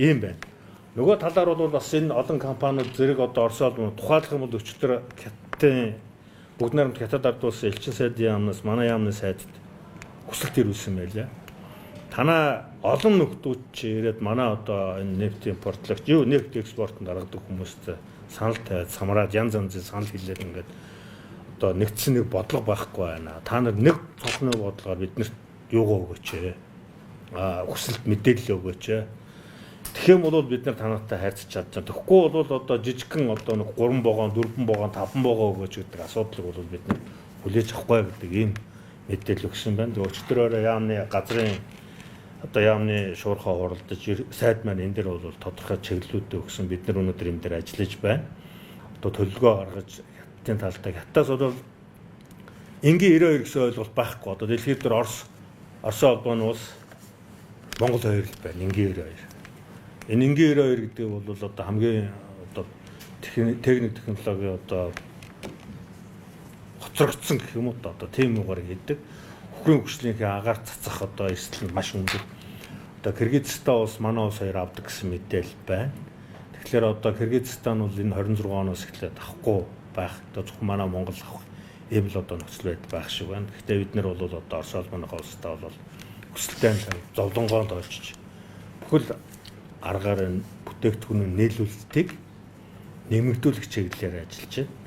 ийм байна. Нөгөө талаар бол бас энэ олон компаниуд зэрэг одоо Орос улмын тухайлах юм бол өчтөр Хятадын бүгд найрамд Хятад ард улсын элчин сайдын яамнаас манай яамны сайдд хүсэлт ирүүлсэн байлаа. Танаа олон нөхдүүд чи ирээд манай одоо энэ нефтийн импортлогч юу нефт экспортод гаргадаг хүмүүст санал тавиад самраад янз янзын санал хэлээд ингээд одоо нэгдсэн нэг бодлого байхгүй байна. Та нар нэг цонхны бодлогоор биднэрт юугаа өгөөч ээ. Хүсэлт мэдээлэл өгөөч ээ. Тэгэх юм бол бид нар танаатай хайрцаж чадчихна. Тэгэхгүй бол одоо жижигхэн одоо нэг 3 богоо, 4 богоо, 5 богоо өгөөч гэдэг асуудлыг бол бид нар хүлээж авахгүй гэдэг ийм мэдээлэл өгсөн байна. Тэгээ өчтөрөөр яамны газрын одоо яамны шуурхаа хуралдаж сайд маань энэ дээр бол тодорхой чиглэлүүдтэй өгсөн. Бид нар өнөөдөр энэ дээр ажиллаж байна. Одоо төлөвлөгөө гаргаж Хятадын талтай Хятадаас бол энгийн 92 гэсэн ойлголт байхгүй. Одоо дэлхийд дээр Орос холбооны улс Монгол хоёр л байна. Энгийн 92. Энэ энгийн 92 гэдэг бол одоо хамгийн одоо техник технологи одоо хоцрогдсон гэх юм уу одоо тийм үгээр хийдэг. Хөрөнгө хүчлийнхээ агаар цацах одоо эрсдэл нь маш өндөр. Одоо Кыргызстан улс манай улс хоёр авдаг гэсэн мэдээлэл байна. Тэгэхээр одоо Кыргызстан бол энэ 26 оноос эхлээд авахгүй байх. Одоо зөвхөн манай Монгол авах ийм л одоо нөхцөл байдал байх шиг байна. Гэхдээ бид нар бол одоо Орос улмынхаа улстай бол хүсэлтэй зовлонгоонд очиж бүхэл аргаар нь бүтээгдэхүүнээ нийлүүлэлтийг нэмэгдүүлэх чиглэлээр ажиллаж байна.